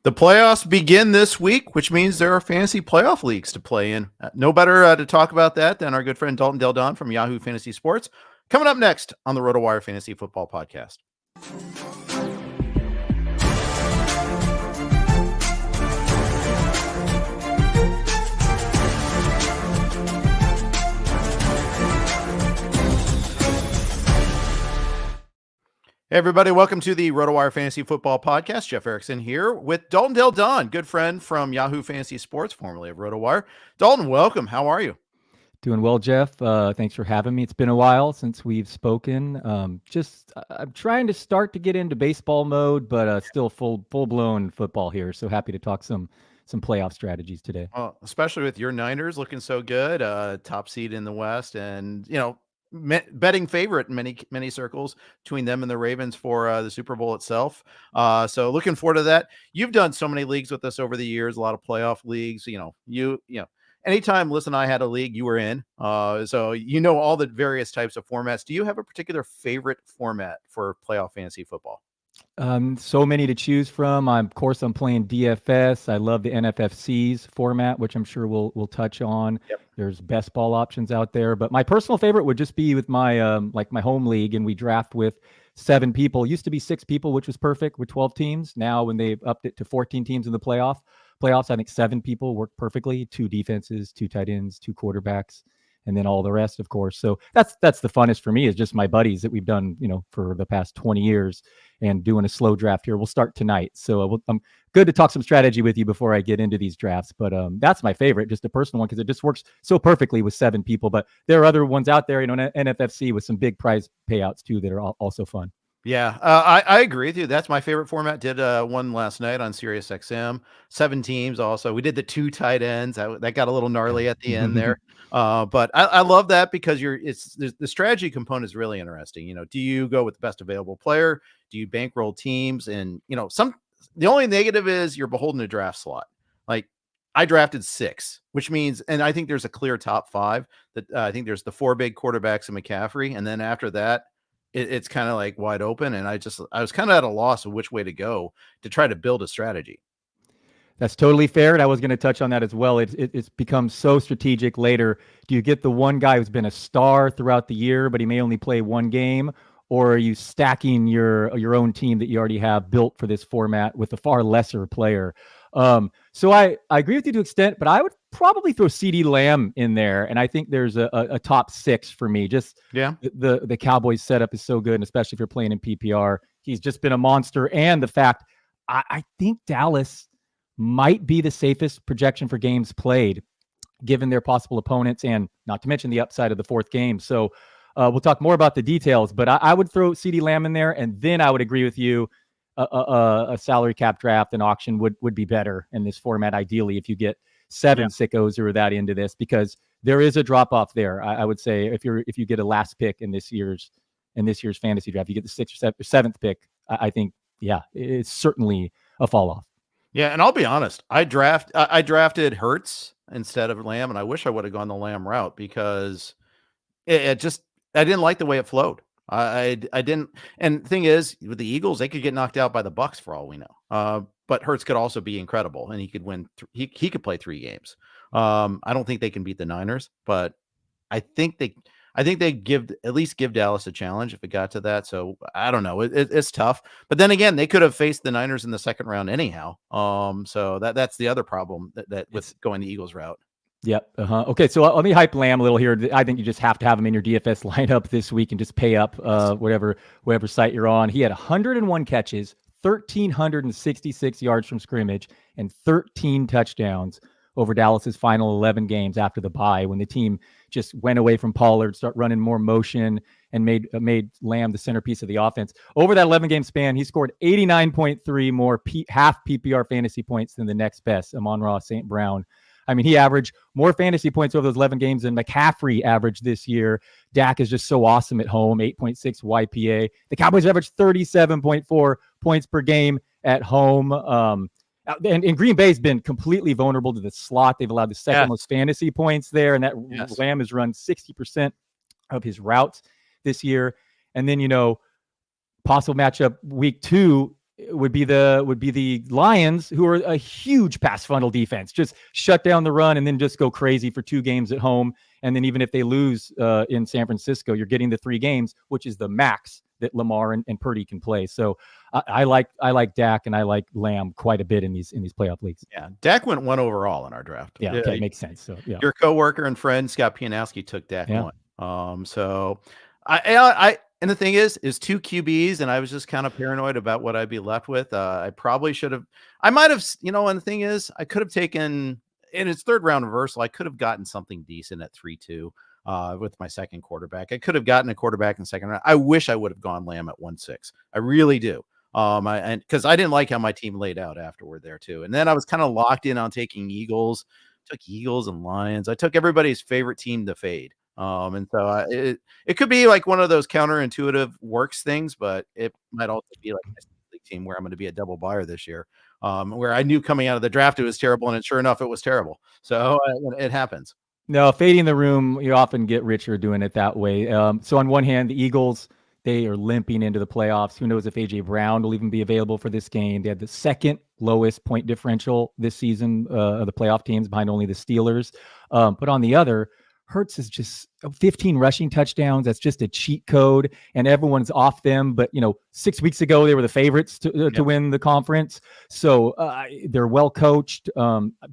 The playoffs begin this week, which means there are fantasy playoff leagues to play in. No better to talk about that than our good friend Dalton Del Don from Yahoo Fantasy Sports. Coming up next on the RotoWire Fantasy Football Podcast. Hey everybody, welcome to the RotoWire Fantasy Football Podcast. Jeff Erickson here with Dalton Del Don, good friend from Yahoo Fantasy Sports, formerly of RotoWire. Dalton, welcome. How are you? Doing well, Jeff. Thanks for having me. It's been a while since we've spoken. I'm trying to start to get into baseball mode, but still full blown football here. So happy to talk some playoff strategies today. Especially with your Niners looking so good, top seed in the West, and betting favorite in many circles between them and the Ravens for the Super Bowl itself. So looking forward to that. You've done so many leagues with us over the years, a lot of playoff leagues. Anytime Liz and I had a league, you were in. So you know all the various types of formats. Do you have a particular favorite format for playoff fantasy football? So many to choose from. I'm playing DFS. I love the NFFC's format, which I'm sure we'll touch on. Yep. There's best ball options out there, but my personal favorite would just be with my my home league, and we draft with 7 people. It used to be 6 people, which was perfect with 12 teams. Now, when they've upped it to 14 teams in the playoffs, I think 7 people work perfectly. 2 defenses, 2 tight ends, 2 quarterbacks, and then all the rest, of course. So that's the funnest for me, is just my buddies that we've done, for the past 20 years, and doing a slow draft here. We'll start tonight. So I'm good to talk some strategy with you before I get into these drafts. But that's my favorite, just a personal one, because it just works so perfectly with 7 people. But there are other ones out there, NFFC with some big prize payouts too that are also fun. Yeah, I agree with you. That's my favorite format. Did one last night on Sirius XM. 7 teams also. We did the 2 tight ends. That got a little gnarly at the end there. But I love that because the strategy component is really interesting. Do you go with the best available player? Do you bankroll teams? And the only negative is you're beholden to draft slot. Like I drafted 6, which means, and I think there's a clear top 5 that I think there's the 4 big quarterbacks and McCaffrey. And then after that, it's kind of like wide open. And I was kind of at a loss of which way to go to try to build a strategy. That's totally fair. And I was going to touch on that as well. It's become so strategic later. Do you get the one guy who's been a star throughout the year, but he may only play 1 game? Or are you stacking your own team that you already have built for this format with a far lesser player? So I agree with you to an extent, but I would probably throw CeeDee Lamb in there. And I think there's a top 6 for me. The Cowboys setup is so good, and especially if you're playing in PPR. He's just been a monster. And the fact, I think Dallas might be the safest projection for games played, given their possible opponents, and not to mention the upside of the 4th game. So we'll talk more about the details, but I would throw CeeDee Lamb in there. And then I would agree with you. A salary cap draft and auction would be better in this format, ideally, if you get 7 sickos who are that into this, because there is a drop off there. I would say if you get a last pick in this year's fantasy draft, you get the 6th or 7th pick. I think, it's certainly a fall off. Yeah, and I'll be honest, I drafted Hurts instead of Lamb, and I wish I would have gone the Lamb route because I didn't like the way it flowed. I didn't, and the thing is, with the Eagles, they could get knocked out by the Bucs for all we know. But Hurts could also be incredible, and he could win. He could play 3 games. I don't think they can beat the Niners, but I think they at least give Dallas a challenge if it got to that. So I don't know. It's tough, but then again, they could have faced the Niners in the 2nd round anyhow. So that's the other problem that with going the Eagles route. Yep. Okay, so let me hype Lamb a little here. I think you just have to have him in your DFS lineup this week and just pay up whatever site you're on. He had 101 catches, 1,366 yards from scrimmage, and 13 touchdowns over Dallas's final 11 games after the bye, when the team just went away from Pollard, start running more motion, and made Lamb the centerpiece of the offense. Over that 11-game span, he scored 89.3 more half PPR fantasy points than the next best, Amon-Ra St. Brown. I mean, he averaged more fantasy points over those 11 games than McCaffrey averaged this year. Dak is just so awesome at home, 8.6 YPA. The Cowboys averaged 37.4 points per game at home. And Green Bay's been completely vulnerable to the slot. They've allowed the second most fantasy points there, and that Lamb has run 60% of his routes this year. And then, possible matchup week 2, would be the Lions, who are a huge pass funnel defense. Just shut down the run and then just go crazy for 2 games at home. And then even if they lose in San Francisco, you're getting the 3 games, which is the max that Lamar and Purdy can play. So I like Dak and I like Lamb quite a bit in these playoff leagues. Yeah, Dak went 1 overall in our draft. Yeah, okay, makes sense. So yeah, your coworker and friend Scott Pianowski took Dak 1. So I and the thing is 2 QBs, and I was just kind of paranoid about what I'd be left with. I probably should have. I might have, and the thing is, I could have taken in his 3rd round reversal. I could have gotten something decent at 3-2 with my second quarterback. I could have gotten a quarterback in the second round. I wish I would have gone Lamb at 1-6. I really do. Because I didn't like how my team laid out afterward there too. And then I was kind of locked in on taking Eagles. Took Eagles and Lions. I took everybody's favorite team to fade. And so it could be like one of those counterintuitive works things, but it might also be like my league team where I'm going to be a double buyer this year, where I knew coming out of the draft it was terrible, and sure enough, it was terrible. So it happens. No, fading the room, you often get richer doing it that way. So on one hand, the Eagles, they are limping into the playoffs. Who knows if A.J. Brown will even be available for this game. They had the 2nd lowest point differential this season of the playoff teams, behind only the Steelers. But on the other, Hurts is just 15 rushing touchdowns. That's just a cheat code, and everyone's off them. But 6 weeks ago they were the favorites to win the conference, so they're well coached.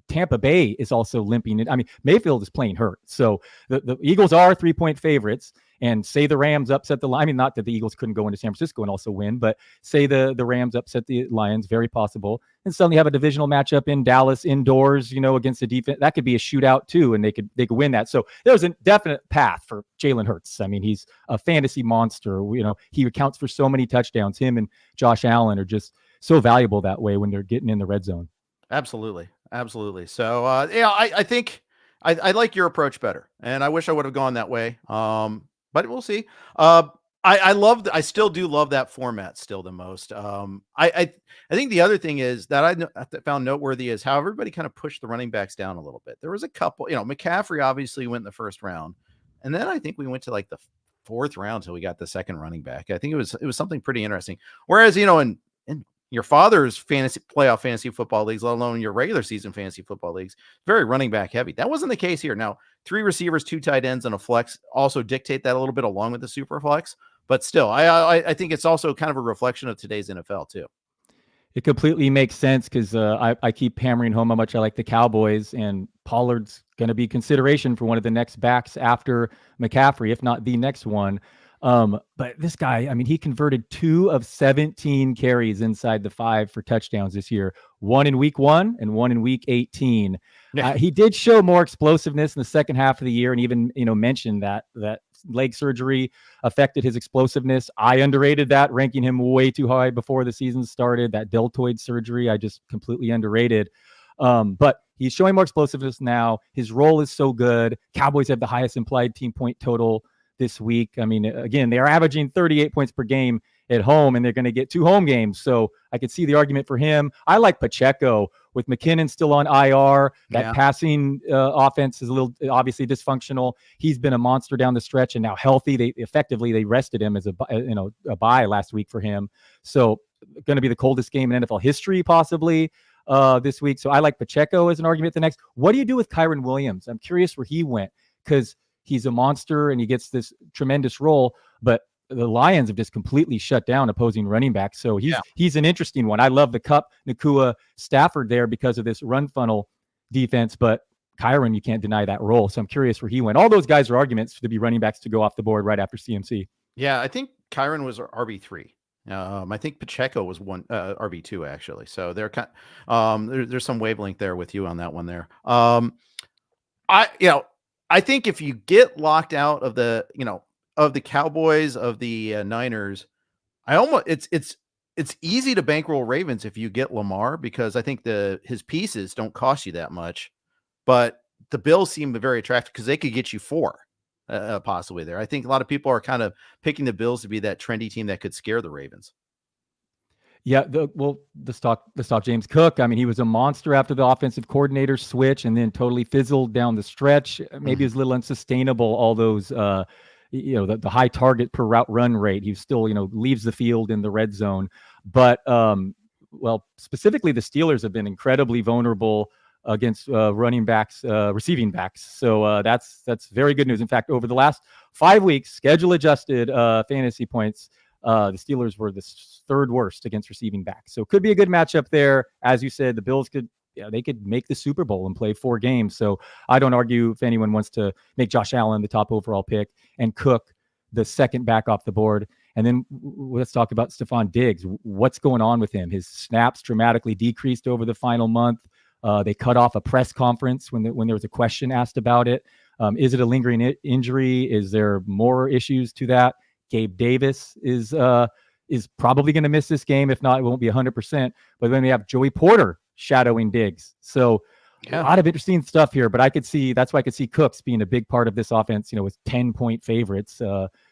Tampa Bay is also limping. I mean, Mayfield is playing hurt, so the Eagles are 3-point favorites. And say the Rams upset the Lions. I mean, not that the Eagles couldn't go into San Francisco and also win, but say the Rams upset the Lions, very possible, and suddenly have a divisional matchup in Dallas indoors, against a defense that could be a shootout too, and they could win that. So there's a definite path for Jalen Hurts. I mean, he's a fantasy monster. He accounts for so many touchdowns. Him and Josh Allen are just so valuable that way when they're getting in the red zone. Absolutely. So I think I like your approach better, and I wish I would have gone that way. But we'll see. I still do love that format still the most. I think the other thing is that I found noteworthy is how everybody kind of pushed the running backs down a little bit. There was a couple, McCaffrey obviously went in the 1st round, and then I think we went to like the 4th round till we got the 2nd running back. I think it was something pretty interesting. Whereas in your father's playoff fantasy football leagues, let alone your regular season fantasy football leagues, very running back heavy. That wasn't the case here. Now, 3 receivers, 2 tight ends, and a flex also dictate that a little bit along with the super flex. But still, I think it's also kind of a reflection of today's NFL too. It completely makes sense because I keep hammering home how much I like the Cowboys, and Pollard's going to be consideration for one of the next backs after McCaffrey, if not the next one. But this guy, I mean, he converted 2 of 17 carries inside the 5 for touchdowns this year, 1 in week 1 and 1 in week 18. Yeah. He did show more explosiveness in the second half of the year, and even, mentioned that leg surgery affected his explosiveness. I underrated that, ranking him way too high before the season started. That deltoid surgery, I just completely underrated. But he's showing more explosiveness now. His role is so good. Cowboys have the highest implied team point total this week. I mean, again, they are averaging 38 points per game at home, and they're going to get 2 home games. So I could see the argument for him. I like Pacheco with McKinnon still on IR. That passing offense is a little obviously dysfunctional. He's been a monster down the stretch and now healthy. They rested him as a bye last week for him. So going to be the coldest game in NFL history possibly this week. So I like Pacheco as an argument. The next, what do you do with Kyren Williams? I'm curious where he went because he's a monster and he gets this tremendous role, but the Lions have just completely shut down opposing running backs. So he's an interesting one. I love the Kupp, Nakua, Stafford there because of this run funnel defense, but Kyren, you can't deny that role. So I'm curious where he went. All those guys are arguments to be running backs to go off the board right after CMC. Yeah, I think Kyren was RB3. I think Pacheco was RB2 actually. So they're there's some wavelength there with you on that one there. I think if you get locked out of the Cowboys, of the Niners, it's easy to bankroll Ravens if you get Lamar, because I think his pieces don't cost you that much, but the Bills seem very attractive because they could get you 4 possibly there. I think a lot of people are kind of picking the Bills to be that trendy team that could scare the Ravens. Yeah, the stock James Cook. I mean, he was a monster after the offensive coordinator switch, and then totally fizzled down the stretch. Maybe it was a little unsustainable. All those, the high target per route run rate. He still, leaves the field in the red zone. But well, specifically the Steelers have been incredibly vulnerable against running backs, receiving backs. So that's very good news. In fact, over the last 5 weeks, schedule adjusted fantasy points, the Steelers were the third worst against receiving backs. So it could be a good matchup there. As you said, the Bills could make the Super Bowl and play 4 games. So I don't argue if anyone wants to make Josh Allen the top overall pick and Cook the second back off the board. And then let's talk about Stephon Diggs. What's going on with him? His snaps dramatically decreased over the final month. They cut off a press conference when there was a question asked about it. Is it a lingering injury? Is there more issues to that? Gabe Davis is probably going to miss this game. If not, it won't be 100%. But then we have Joey Porter shadowing Diggs. So a lot of interesting stuff here. But that's why I could see Cooks being a big part of this offense, with 10-point favorites,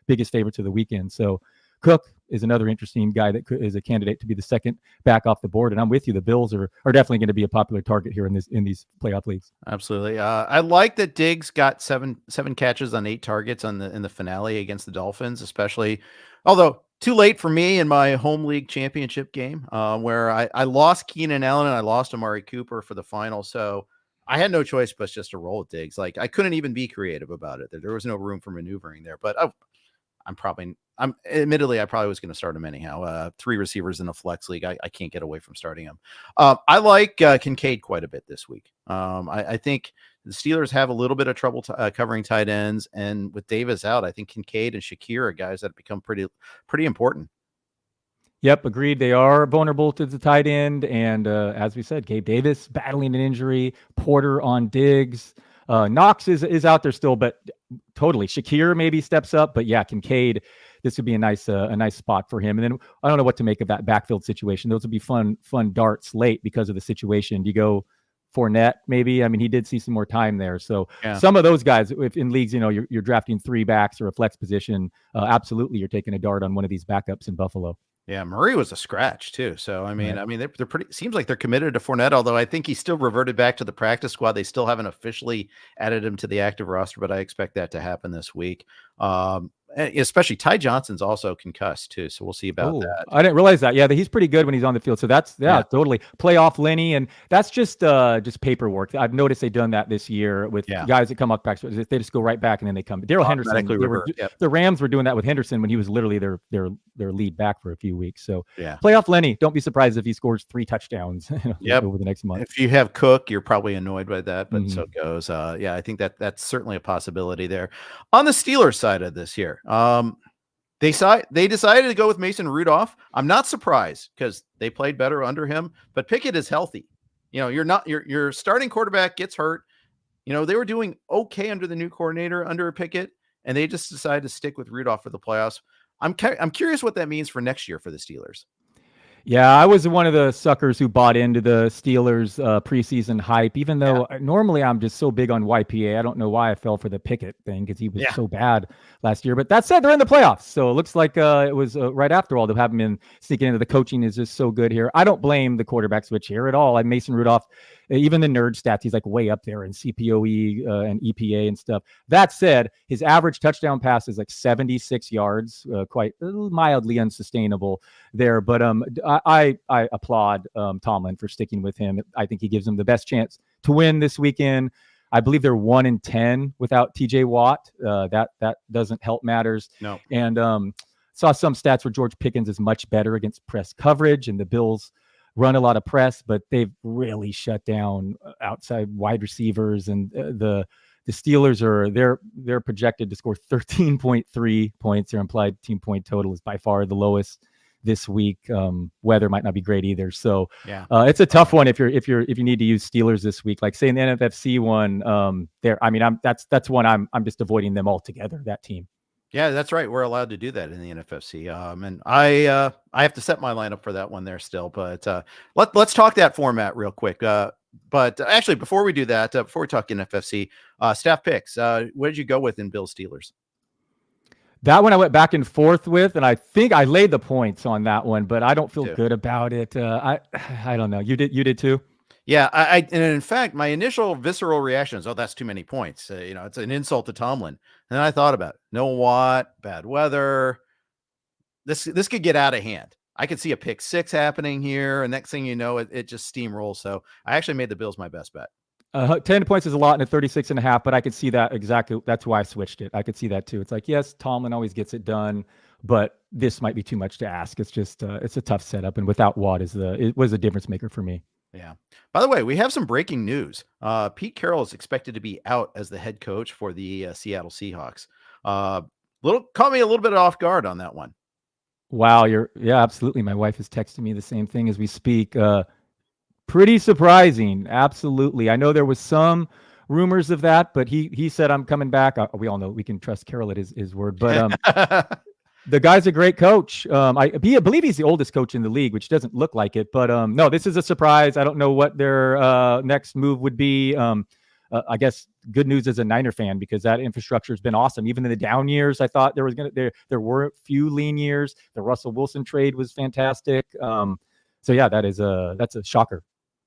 biggest favorites of the weekend. So Cook is another interesting guy that is a candidate to be the second back off the board. And I'm with you. The Bills are definitely going to be a popular target here in these playoff leagues. Absolutely. I like that Diggs got seven catches on 8 targets in the finale against the Dolphins, especially, although too late for me in my home league championship game, where I lost Keenan Allen and I lost Amari Cooper for the final. So I had no choice but just to roll with Diggs. Like, I couldn't even be creative about it. There was no room for maneuvering there, but admittedly, I probably was going to start him anyhow. 3 receivers in a flex league. I can't get away from starting him. I like Kincaid quite a bit this week. I think the Steelers have a little bit of trouble covering tight ends, and with Davis out, I think Kincaid and Shakir are guys that have become pretty important. Yep, agreed. They are vulnerable to the tight end, and as we said, Gabe Davis battling an injury, Porter on Diggs. Knox is out there still, but totally. Shakir maybe steps up, but yeah, Kincaid, this would be a nice spot for him. And then I don't know what to make of that backfield situation. Those would be fun darts late because of the situation. Do you go Fournette maybe? I mean, he did see some more time there. So some of those guys, if in leagues, you're drafting 3 backs or a flex position, absolutely you're taking a dart on one of these backups in Buffalo. Yeah, Murray was a scratch too. So I mean, they're pretty. Seems like they're committed to Fournette, although I think he still reverted back to the practice squad. They still haven't officially added him to the active roster, but I expect that to happen this week. Especially Ty Johnson's also concussed too, so we'll see about that. I didn't realize that. Yeah, he's pretty good when he's on the field. So that's totally playoff Lenny, and that's just paperwork. I've noticed they've done that this year with guys that come off practice. They just go right back and then they come. Daryl Henderson, the Rams were doing that with Henderson when he was literally their lead back for a few weeks. So playoff Lenny, don't be surprised if he scores 3 touchdowns over the next month. If you have Cook, you're probably annoyed by that, but so it goes. I think that's certainly a possibility there. On the Steelers side of this here, they decided to go with Mason Rudolph. I'm not surprised because they played better under him, but Pickett is healthy. Your starting quarterback gets hurt. They were doing okay under the new coordinator under Pickett, and they just decided to stick with Rudolph for the playoffs. I'm curious what that means for next year for the Steelers. Yeah, I was one of the suckers who bought into the Steelers preseason hype, even though normally I'm just so big on YPA. I don't know why I fell for the Pickett thing because he was so bad last year. But that said, they're in the playoffs. So it looks like it was right after all to have him in sneaking into the coaching is just so good here. I don't blame the quarterback switch here at all. Mason Rudolph, even the nerd stats, he's like way up there in CPOE and EPA and stuff. That said, his average touchdown pass is like 76 yards, quite mildly unsustainable there. But I applaud Tomlin for sticking with him. I think he gives him the best chance to win this weekend. I believe they're 1-10 without TJ Watt. That doesn't help matters. No. And saw some stats where George Pickens is much better against press coverage, and the Bills run a lot of press, but they've really shut down outside wide receivers. And the Steelers they're projected to score 13.3 points. Their implied team point total is by far the lowest this week. Weather might not be great either. So it's a tough one if you need to use Steelers this week. Like say in the NFFC one, that's one I'm just avoiding them altogether, that team. Yeah, that's right. We're allowed to do that in the NFFC. And I have to set my lineup for that one there still, but let's talk that format real quick. But actually, before we do that, before we talk NFFC, staff picks, what did you go with in Bills Steelers? That one I went back and forth with, and I think I laid the points on that one, but I don't feel good about it. I don't know. You did too? Yeah, and in fact, my initial visceral reaction is, that's too many points. It's an insult to Tomlin. And then I thought about it. Know what? Bad weather. This could get out of hand. I could see a pick six happening here, and next thing you know, it just steamrolls. So I actually made the Bills my best bet. 10 points is a lot in a 36.5, but I could see that exactly. That's why I switched it. I could see that too. It's like, yes, Tomlin always gets it done, but this might be too much to ask. It's just, it's a tough setup. And without Watt it was a difference maker for me. Yeah. By the way, we have some breaking news. Pete Carroll is expected to be out as the head coach for the Seattle Seahawks. Caught me a little bit off guard on that one. Wow. Yeah, absolutely. My wife is texting me the same thing as we speak. Pretty surprising. Absolutely. I know there was some rumors of that, but he said, I'm coming back. We all know we can trust Carroll at his word, but the guy's a great coach. I believe he's the oldest coach in the league, which doesn't look like it, but no, this is a surprise. I don't know what their next move would be. I guess good news as a Niner fan, because that infrastructure has been awesome. Even in the down years, I thought there were a few lean years. The Russell Wilson trade was fantastic. So yeah, that's a shocker.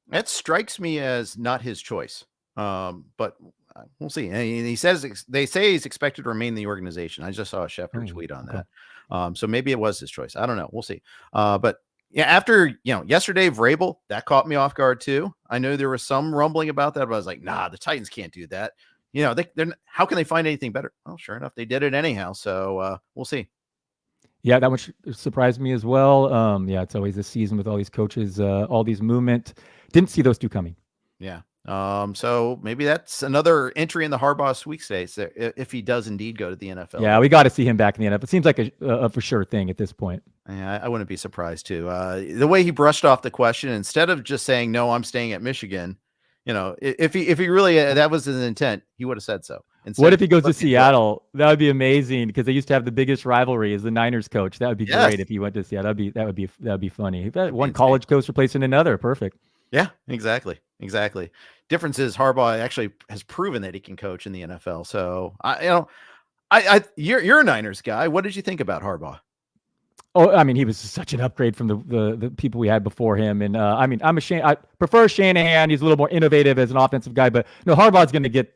That strikes me as not his choice, but we'll see. And they say he's expected to remain in the organization. I just saw a Schefter tweet on that, so maybe it was his choice. I don't know. We'll see. But yeah, after yesterday, Vrabel, that caught me off guard too. I know there was some rumbling about that, but I was like, nah, the Titans can't do that. They're how can they find anything better? Well, sure enough, they did it anyhow. So we'll see. Yeah, that much surprised me as well. Yeah, it's always a season with all these coaches, all these movement. Didn't see those two coming. Yeah. So maybe that's another entry in the Harbaugh sweepstakes if he does indeed go to the NFL. Yeah, we got to see him back in the NFL. It seems like a for sure thing at this point. Yeah, I wouldn't be surprised too. The way he brushed off the question, instead of just saying, no, I'm staying at Michigan, if he really, that was his intent, he would have said so. What if he goes to Seattle? That would be amazing, because they used to have the biggest rivalry as the Niners coach. That would be great if he went to Seattle. That would be funny. One college coach replacing another. Perfect. Yeah, exactly. Difference is Harbaugh actually has proven that he can coach in the NFL. So you're a Niners guy. What did you think about Harbaugh? Oh, I mean, he was such an upgrade from the people we had before him. And I mean, I prefer Shanahan. He's a little more innovative as an offensive guy, but no, Harbaugh's going to get,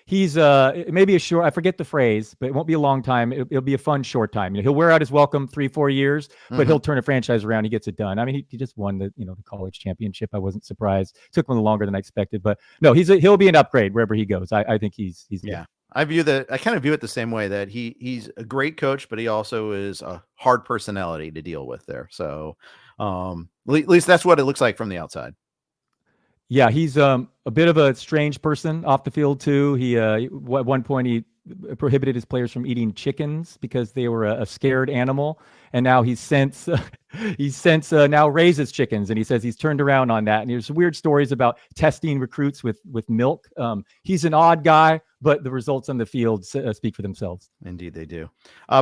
he's maybe a short, I forget the phrase, but it won't be a long time. It'll be a fun short time. He'll wear out his welcome 3-4 years, but he'll turn a franchise around. He gets it done. I mean, he just won the college championship. I wasn't surprised. It took him longer than I expected, but no, he'll be an upgrade wherever he goes. I think he's yeah. Good. I kind of view it the same way, that he's a great coach, but he also is a hard personality to deal with there. So at least that's what it looks like from the outside. Yeah, he's a bit of a strange person off the field too. He at one point he prohibited his players from eating chickens because they were a scared animal, and now he's since now raises chickens, and he says he's turned around on that. And there's weird stories about testing recruits with milk. He's an odd guy, but the results on the field speak for themselves. Indeed, they do.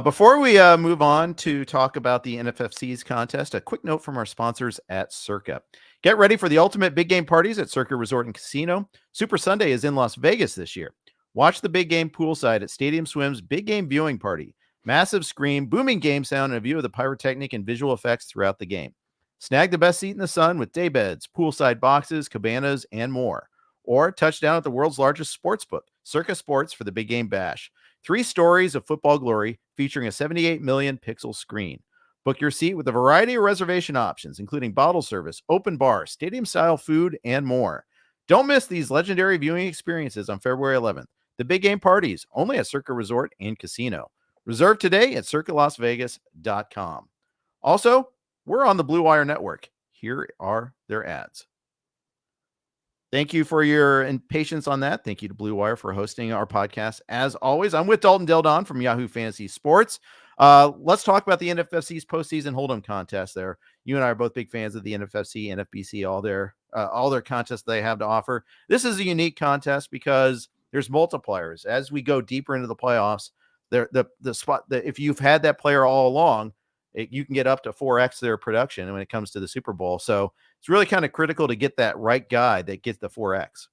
Before we move on to talk about the NFFC's contest, a quick note from our sponsors at Circa. Get ready for the ultimate big game parties at Circa Resort and Casino. Super Sunday is in Las Vegas this year. Watch the big game poolside at Stadium Swim's big game viewing party. Massive screen, booming game sound, and a view of the pyrotechnic and visual effects throughout the game. Snag the best seat in the sun with day beds, poolside boxes, cabanas, and more. Or touchdown at the world's largest sports book, Circa Sports, for the big game bash. 3 stories of football glory featuring a 78 million pixel screen. Book your seat with a variety of reservation options, including bottle service, open bar, stadium-style food, and more. Don't miss these legendary viewing experiences on February 11th. The big game parties, only at Circa Resort and Casino. Reserve today at circalasvegas.com. Also, we're on the Blue Wire Network. Here are their ads. Thank you for your patience on that. Thank you to Blue Wire for hosting our podcast. As always, I'm with Dalton Del Don from Yahoo Fantasy Sports. Let's talk about the NFFC's postseason hold'em contest there. You and I are both big fans of the NFFC, NFBC, all their contests they have to offer. This is a unique contest because there's multipliers. As we go deeper into the playoffs, if you've had that player all along, you can get up to 4x their production when it comes to the Super Bowl. So it's really kind of critical to get that right guy that gets the 4x.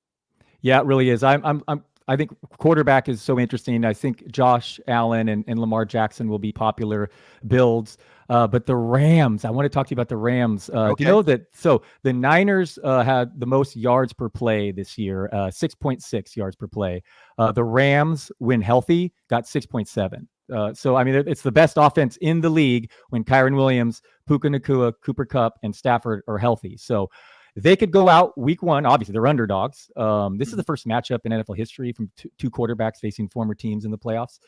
Yeah, it really is. I think quarterback is so interesting. I think Josh Allen and Lamar Jackson will be popular builds. But the Rams, I want to talk to you about the Rams. Okay. Do you know that? So the Niners had the most yards per play this year, 6.6 yards per play. The Rams, when healthy, got 6.7. So, I mean, it's the best offense in the league when Kyren Williams, Puka Nacua, Cooper Kupp, and Stafford are healthy. So they could go out week one. Obviously, they're underdogs. This is the first matchup in NFL history from two quarterbacks facing former teams in the playoffs.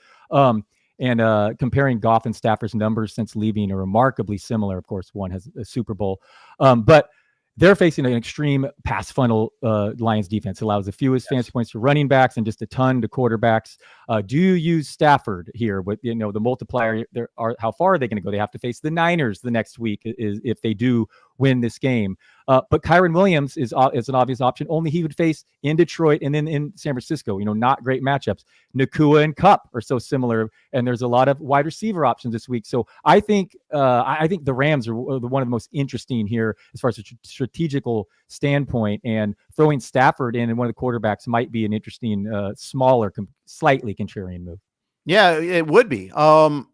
And comparing Goff and Stafford's numbers since leaving are remarkably similar. Of course, one has a Super Bowl. But they're facing an extreme pass funnel Lions defense. It allows the fewest fantasy points to running backs and just a ton to quarterbacks. Do you use Stafford here? With the multiplier, how far are they going to go? They have to face the Niners the next week if they do win this game. But Kyren Williams is an obvious option. Only he would face in Detroit and then in San Francisco. Not great matchups. Nacua and Kupp are so similar, and there's a lot of wide receiver options this week. So I think the Rams are one of the most interesting here as far as a strategical standpoint. And throwing Stafford in and one of the quarterbacks might be an interesting, smaller, slightly contrarian move. Yeah, it would be. I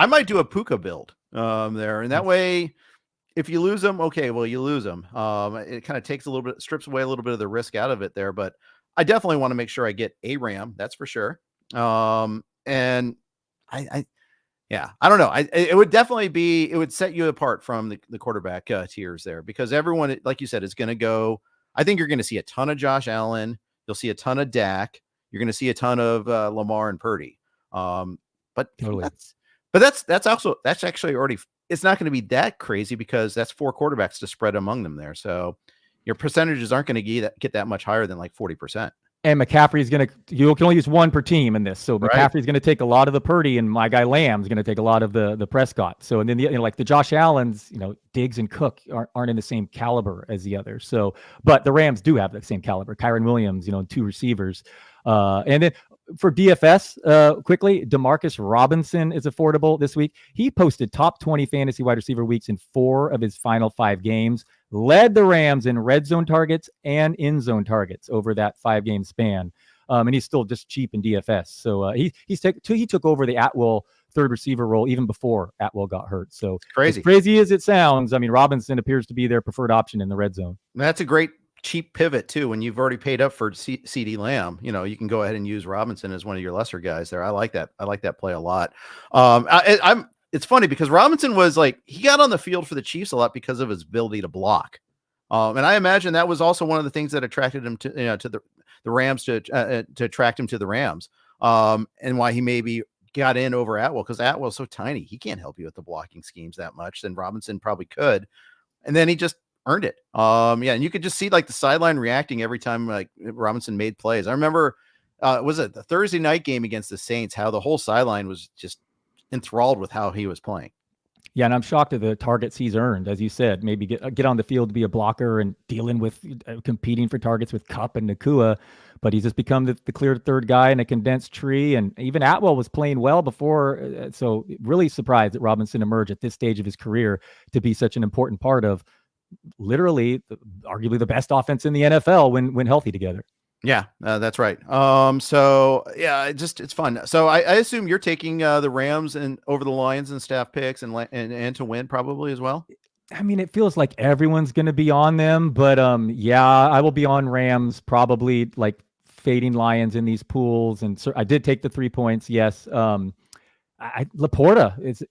might do a Puka build there, and that way, if you lose them, okay, well, you lose them. It kind of strips away a little bit of the risk out of it there, but I definitely want to make sure I get a Ram. That's for sure. And I don't know. It would definitely it would set you apart from the quarterback tiers there, because everyone, like you said, is going to go. I think you're going to see a ton of Josh Allen. You'll see a ton of Dak. You're going to see a ton of Lamar and Purdy. But totally. that's actually already. It's not going to be that crazy because that's 4 quarterbacks to spread among them there. So your percentages aren't going to get that much higher than like 40%. And McCaffrey's you can only use one per team in this. So McCaffrey's going to take a lot of the Purdy, and my guy Lamb's going to take a lot of the Prescott. So, and then like the Josh Allens, Diggs and Cook aren't in the same caliber as the others. So, but the Rams do have the same caliber. Kyren Williams, 2 receivers. And then for DFS, quickly, Demarcus Robinson is affordable this week. He posted top 20 fantasy wide receiver weeks in 4 of his final 5 games, led the Rams in red zone targets and in zone targets over that 5-game span. And he's still just cheap in DFS. So he took over the Atwell third receiver role even before Atwell got hurt. So crazy. As crazy as it sounds, I mean, Robinson appears to be their preferred option in the red zone. That's a great cheap pivot too. When you've already paid up for CD Lamb, you can go ahead and use Robinson as one of your lesser guys there. I like that. I like that play a lot. It's funny because Robinson was he got on the field for the Chiefs a lot because of his ability to block. And I imagine that was also one of the things that attracted him to the Rams to attract him to the Rams. And why he maybe got in over Atwell, because Atwell's so tiny. He can't help you with the blocking schemes that much. Then Robinson probably could. And then he just earned it. And you could just see the sideline reacting every time Robinson made plays. I remember, was it the Thursday night game against the Saints, how the whole sideline was just enthralled with how he was playing. Yeah, and I'm shocked at the targets he's earned, as you said. Maybe get on the field to be a blocker and dealing with competing for targets with Kupp and Nacua, but he's just become the clear third guy in a condensed tree. And even Atwell was playing well before, so really surprised that Robinson emerged at this stage of his career to be such an important part of literally, arguably the best offense in the NFL when healthy together. Yeah, that's right. So yeah, it's fun. So I assume you're taking the Rams and over the Lions and staff picks and to win probably as well. I mean, it feels like everyone's going to be on them, but yeah, I will be on Rams, probably fading Lions in these pools. And so I did take the 3 points. Yes. Laporta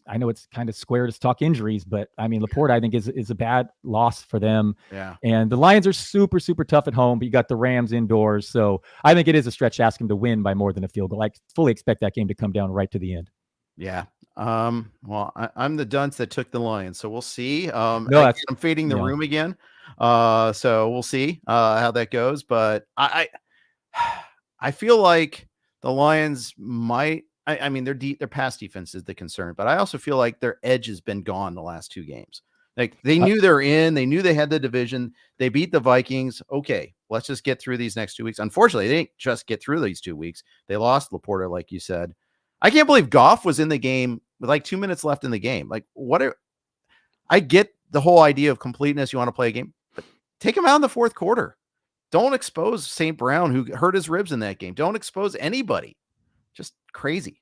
I know it's kind of square to talk injuries, but I mean, Laporta, I think is a bad loss for them. Yeah. And the Lions are super, super tough at home, but you got the Rams indoors. So I think it is a stretch to ask them to win by more than a field goal. I fully expect that game to come down right to the end. Yeah. Well, I'm the dunce that took the Lions, so we'll see. I'm fading the room again. So we'll see how that goes. But I feel like the Lions might. I mean, their pass defense is the concern, but I also feel like their edge has been gone the last 2 games. They knew they're in. They knew they had the division. They beat the Vikings. Okay, let's just get through these next 2 weeks. Unfortunately, they didn't just get through these 2 weeks. They lost Laporta, like you said. I can't believe Goff was in the game with 2 minutes left in the game. I get the whole idea of completeness. You want to play a game, but take him out in the 4th quarter. Don't expose St. Brown, who hurt his ribs in that game. Don't expose anybody. Just crazy.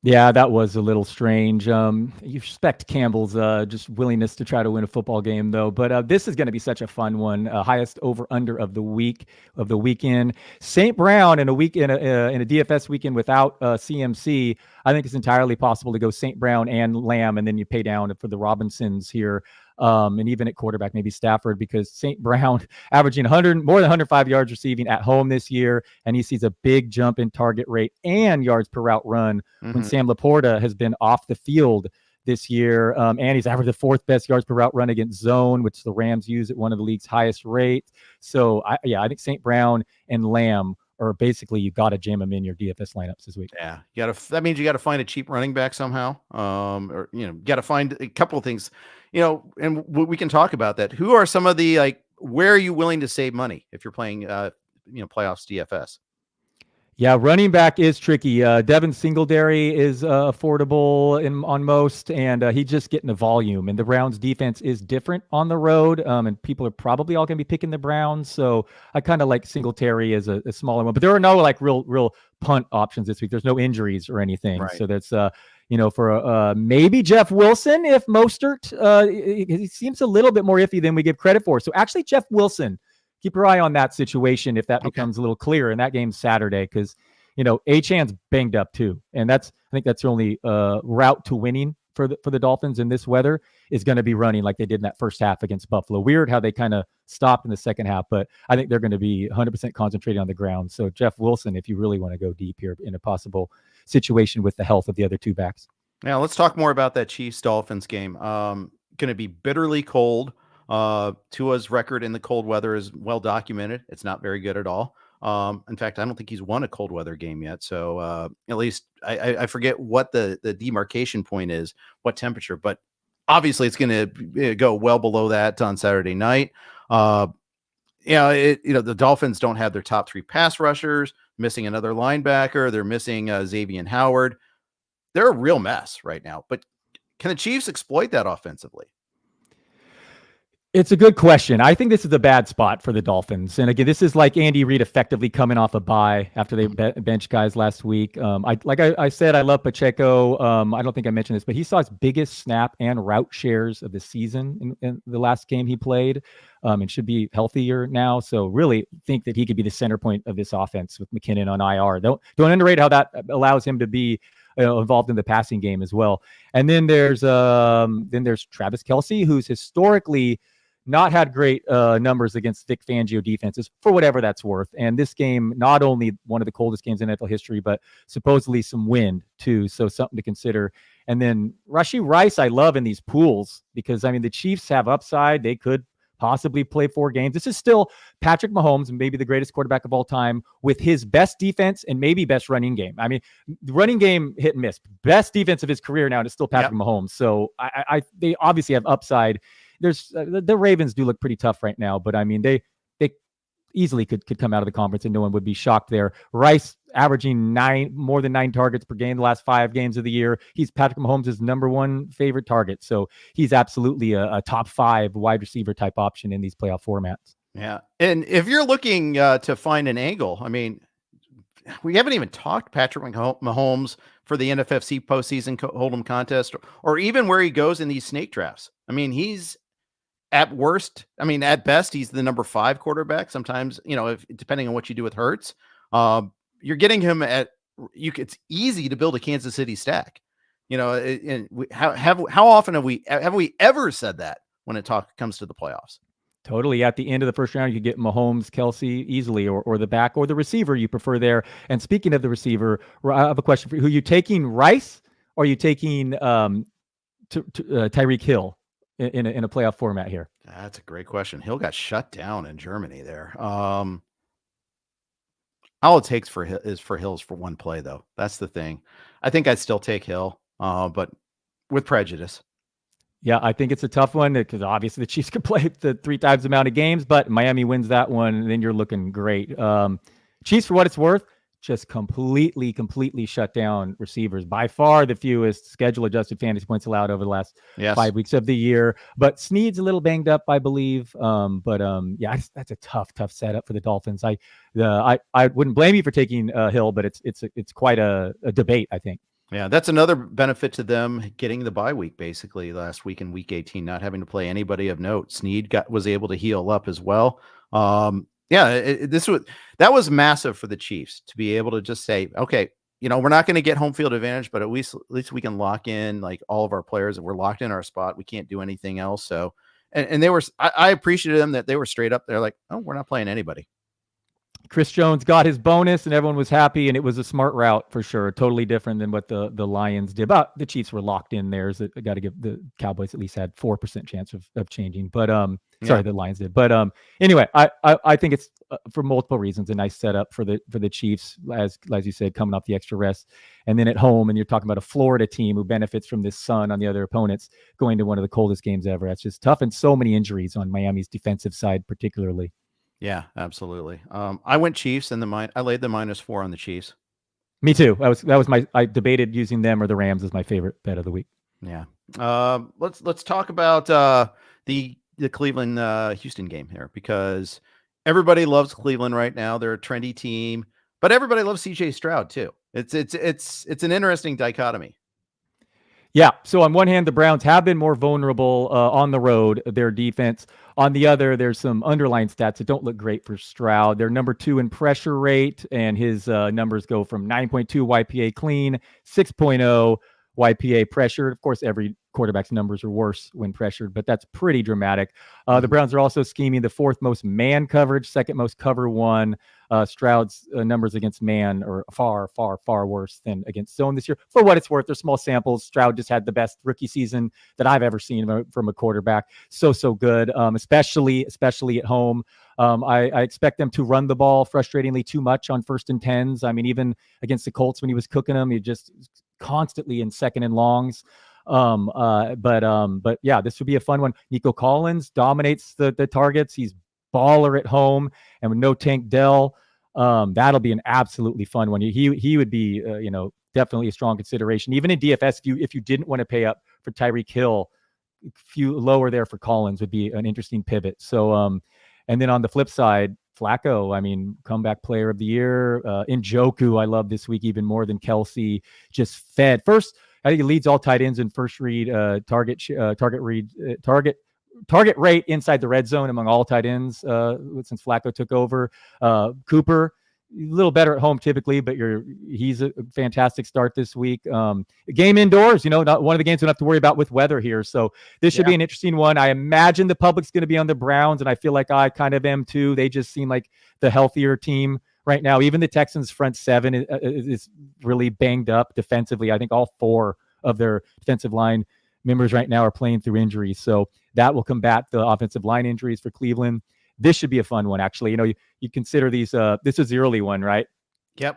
Yeah, that was a little strange. You respect Campbell's just willingness to try to win a football game, though. But this is going to be such a fun one. Highest over under of the weekend. St. Brown in a DFS weekend without CMC. I think it's entirely possible to go St. Brown and Lamb, and then you pay down for the Robinsons here. And even at quarterback, maybe Stafford, because St. Brown averaging more than 105 yards receiving at home this year, and he sees a big jump in target rate and yards per route run when Sam Laporta has been off the field this year. And he's averaged the fourth best yards per route run against zone, which the Rams use at one of the league's highest rates. So I think St. Brown and Lamb are basically, you got to jam them in your DFS lineups this week. Yeah, that means you got to find a cheap running back somehow, or got to find a couple of things, and we can talk about that. Who are some of the where are you willing to save money if you're playing playoffs DFS? Yeah, running back is tricky. Devin Singletary is affordable on most, and he's just getting the volume. And the Browns' defense is different on the road, and people are probably all going to be picking the Browns. So I kind of like Singletary as a smaller one. But there are no real punt options this week. There's no injuries or anything. Right. So that's for maybe Jeff Wilson if Mostert. He seems a little bit more iffy than we give credit for. So actually, Jeff Wilson. Keep your eye on that situation if that becomes a little clearer. And that game's Saturday because, Achan's banged up too. And I think that's the only route to winning for the Dolphins in this weather is going to be running like they did in that first half against Buffalo. Weird how they kind of stopped in the second half, but I think they're going to be 100% concentrated on the ground. So Jeff Wilson, if you really want to go deep here in a possible situation with the health of the other two backs. Now let's talk more about that Chiefs-Dolphins game. Going to be bitterly cold. Tua's record in the cold weather is well documented. It's not very good at all. In fact, I don't think he's won a cold weather game yet. So at least I forget what the demarcation point is, what temperature, but obviously it's going to go well below that on Saturday night. The Dolphins don't have their top three pass rushers, missing another linebacker. They're missing Xavier Howard. They're a real mess right now, but can the Chiefs exploit that offensively? It's a good question. I think this is a bad spot for the Dolphins. And again, this is like Andy Reid effectively coming off a bye after they bench guys last week. I said, I love Pacheco. I don't think I mentioned this, but he saw his biggest snap and route shares of the season in the last game he played, and should be healthier now. So really think that he could be the center point of this offense with McKinnon on IR. Don't underrate how that allows him to be involved in the passing game as well. And then there's Travis Kelce, who's historically not had great numbers against Vic Fangio defenses, for whatever that's worth. And this game, not only one of the coldest games in NFL history, but supposedly some wind too. So something to consider. And then Rashee Rice, I love in these pools because, the Chiefs have upside. They could possibly play 4 games. This is still Patrick Mahomes, maybe the greatest quarterback of all time, with his best defense and maybe best running game. The running game hit and miss. Best defense of his career now, and it's still Patrick Mahomes. So they obviously have upside. There's the Ravens do look pretty tough right now, but they easily could come out of the conference and no one would be shocked there. Rice averaging more than 9 targets per game the last 5 games of the year. He's Patrick Mahomes' number 1 favorite target. So he's absolutely a top 5 wide receiver type option in these playoff formats. Yeah. And if you're looking to find an angle, we haven't even talked Patrick Mahomes for the NFFC Post-Season Hold'em contest or even where he goes in these snake drafts. He's at best, he's the number 5 quarterback. Sometimes, if depending on what you do with Hurts, you're getting him it's easy to build a Kansas City stack. How often have we ever said that when it comes to the playoffs? Totally. At the end of the first round, you get Mahomes, Kelce easily, or the back or the receiver you prefer there. And speaking of the receiver, I have a question for you. Who are you taking, Rice, or are you taking Tyreek Hill in a playoff format here? That's a great question. Hill got shut down in Germany there. All it takes is for Hills for one play, though. That's the thing. I think I'd still take Hill, but with prejudice. Yeah, I think it's a tough one because obviously the Chiefs can play the 3 times the amount of games, but Miami wins that one, and then you're looking great. Chiefs, for what it's worth, just completely shut down receivers. By far the fewest schedule-adjusted fantasy points allowed over the last 5 weeks of the year. But Snead's a little banged up, I believe. That's a tough setup for the Dolphins. I wouldn't blame you for taking Hill, but it's quite a debate, I think. Yeah, that's another benefit to them getting the bye week basically last week in week 18, not having to play anybody of note. Snead was able to heal up as well. Yeah, that was massive for the Chiefs to be able to just say, okay, we're not going to get home field advantage, but at least we can lock in like all of our players, and we're locked in our spot. We can't do anything else. So, and they were, I appreciated them that they were straight up there, like, oh, we're not playing anybody. Chris Jones got his bonus and everyone was happy, and it was a smart route for sure. Totally different than what the Lions did. But the Chiefs were locked in theirs. I got to give the Cowboys at least had 4% chance of changing. But sorry, the Lions did. But anyway, I think it's for multiple reasons a nice setup for the Chiefs, as you said, coming off the extra rest, and then at home, and you're talking about a Florida team who benefits from this sun on the other opponents going to one of the coldest games ever. That's just tough, and so many injuries on Miami's defensive side, particularly. Yeah, absolutely. I went Chiefs, and I laid the -4 on the Chiefs. Me too. I debated using them or the Rams as my favorite bet of the week. Yeah. Let's talk about the Cleveland Houston game here, because everybody loves Cleveland right now. They're a trendy team, but everybody loves CJ Stroud too. It's an interesting dichotomy. Yeah. So on one hand, the Browns have been more vulnerable on the road, their defense. On the other, there's some underlying stats that don't look great for Stroud. They're number 2 in pressure rate, and his numbers go from 9.2 YPA clean, 6.0 YPA pressured. Of course, every quarterback's numbers are worse when pressured, but that's pretty dramatic. The Browns are also scheming the 4th most man coverage, 2nd most cover one. Stroud's numbers against man are far, far, far worse than against zone this year. For what it's worth, they're small samples. Stroud just had the best rookie season that I've ever seen from a quarterback. So good, especially at home. I expect them to run the ball frustratingly too much on 1st and 10s. I mean, even against the Colts when he was cooking them, he just constantly in 2nd and longs. But yeah, this would be a fun one. Nico Collins dominates the targets. He's baller at home, and with no Tank Dell, that'll be an absolutely fun one. He would be, definitely a strong consideration, even in DFS. If you didn't want to pay up for Tyreek Hill, few lower there for Collins would be an interesting pivot. So, and then on the flip side, Flacco, I mean, comeback player of the year. Njoku, I love this week even more than Kelsey. Just fed first. I think he leads all tight ends in first read target rate inside the red zone among all tight ends since Flacco took over. Cooper, a little better at home typically, but he's a fantastic start this week. Game indoors, not one of the games we don't have to worry about with weather here. So this should be an interesting one. I imagine the public's going to be on the Browns, and I feel like I kind of am too. They just seem like the healthier team right now. Even the Texans front 7 is really banged up defensively. I think all 4 of their defensive line members right now are playing through injuries. So that will combat the offensive line injuries for Cleveland. This should be a fun one, actually. You consider these. This is the early one, right? Yep.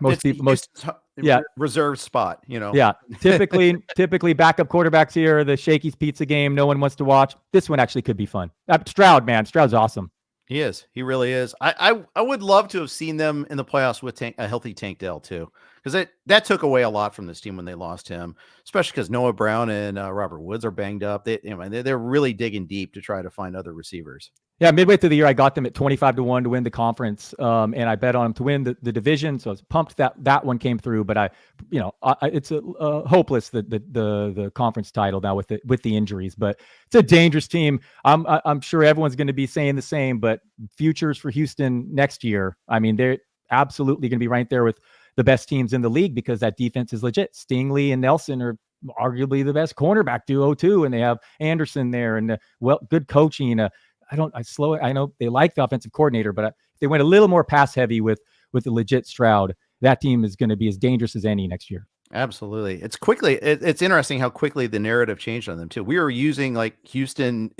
Yeah, reserved spot. Yeah. Typically backup quarterbacks here. The Shakey's Pizza game. No one wants to watch. This one actually could be fun. Stroud, man, Stroud's awesome. He is. He really is. I would love to have seen them in the playoffs with a healthy Tank Dell too, because that took away a lot from this team when they lost him, especially because Noah Brown and Robert Woods are banged up. They're really digging deep to try to find other receivers. Yeah, midway through the year, I got them at 25-1 to win the conference, and I bet on them to win the division. So I was pumped that one came through. But it's hopeless the conference title now with the injuries. But it's a dangerous team. I'm sure everyone's going to be saying the same. But futures for Houston next year, I mean, they're absolutely going to be right there with the best teams in the league because that defense is legit. Stingley and Nelson are arguably the best cornerback duo too, and they have Anderson there and good coaching. I know they like the offensive coordinator, but if they went a little more pass heavy with the legit Stroud, that team is going to be as dangerous as any next year. Absolutely. It's interesting how quickly the narrative changed on them too. We were using like Houston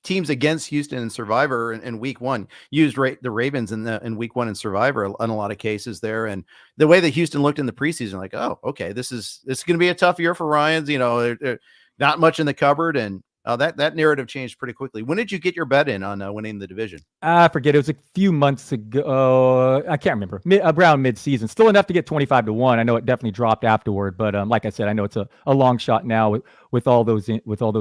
teams against Houston in Survivor in week 1, used the Ravens in week 1 in Survivor in a lot of cases there. And the way that Houston looked in the preseason, like, oh, okay, this is going to be a tough year for Ryans. They're not much in the cupboard, and that narrative changed pretty quickly. When did you get your bet in on winning the division? I forget. It was a few months ago. I can't remember. Around mid-season. Still enough to get 25-1. I know it definitely dropped afterward, but like I said, I know it's a long shot now with all those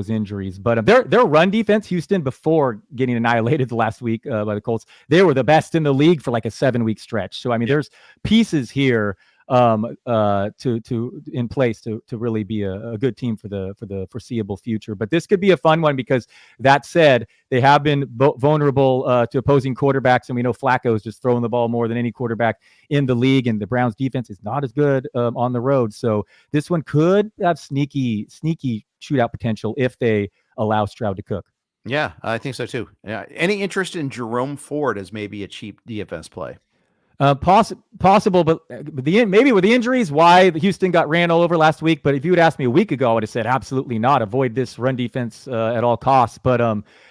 injuries. But their run defense, Houston, before getting annihilated last week by the Colts, they were the best in the league for like a 7-week stretch. So I mean, there's pieces here in place to really be a good team for the foreseeable future. But this could be a fun one because that said, they have been vulnerable to opposing quarterbacks, and we know Flacco is just throwing the ball more than any quarterback in the league, and the Browns defense is not as good on the road. So this one could have sneaky shootout potential if they allow Stroud to cook. Yeah, I think so too. Yeah. Any interest in Jerome Ford as maybe a cheap DFS play? Possible, but maybe with the injuries, why Houston got ran all over last week. But if you had asked me a week ago, I would have said absolutely not. Avoid this run defense at all costs. But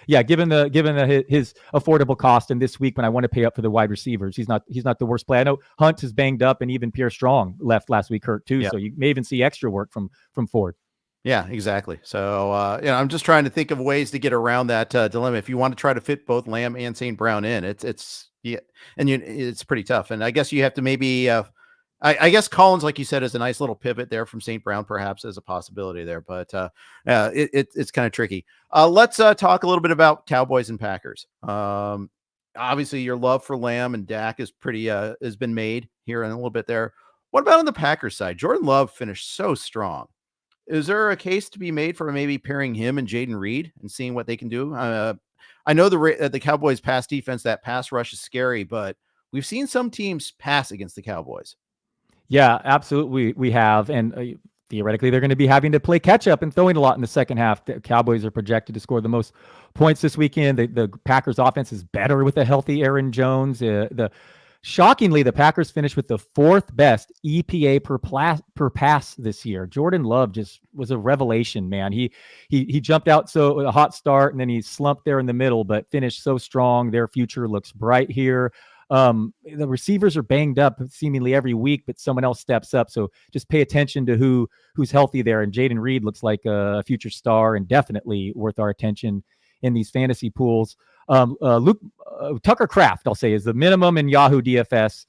yeah, given his affordable cost, and this week when I want to pay up for the wide receivers, he's not the worst play. I know Hunt is banged up, and even Pierre Strong left last week hurt too. Yep. So you may even see extra work from Ford. Yeah, exactly. So, I'm just trying to think of ways to get around that dilemma. If you want to try to fit both Lamb and St. Brown in, it's pretty tough. And I guess you have to maybe, I guess Collins, like you said, is a nice little pivot there from St. Brown, perhaps as a possibility there. But it's kind of tricky. Let's talk a little bit about Cowboys and Packers. Obviously, your love for Lamb and Dak is has been made here in a little bit there. What about on the Packers side? Jordan Love finished so strong. Is there a case to be made for maybe pairing him and Jaden Reed and seeing what they can do? I know the Cowboys pass defense, that pass rush is scary, but we've seen some teams pass against the Cowboys. Yeah, absolutely. We have. And theoretically, they're going to be having to play catch up and throwing a lot in the second half. The Cowboys are projected to score the most points this weekend. The Packers offense is better with a healthy Aaron Jones. Shockingly, the Packers finished with the fourth best EPA per pass this year. Jordan Love just was a revelation, man. He jumped out so a hot start, and then he slumped there in the middle, but finished so strong. Their future looks bright here. The receivers are banged up seemingly every week, but someone else steps up. So just pay attention to who's healthy there. And Jaden Reed looks like a future star and definitely worth our attention in these fantasy pools. Tucker Kraft, I'll say, is the minimum in Yahoo DFS.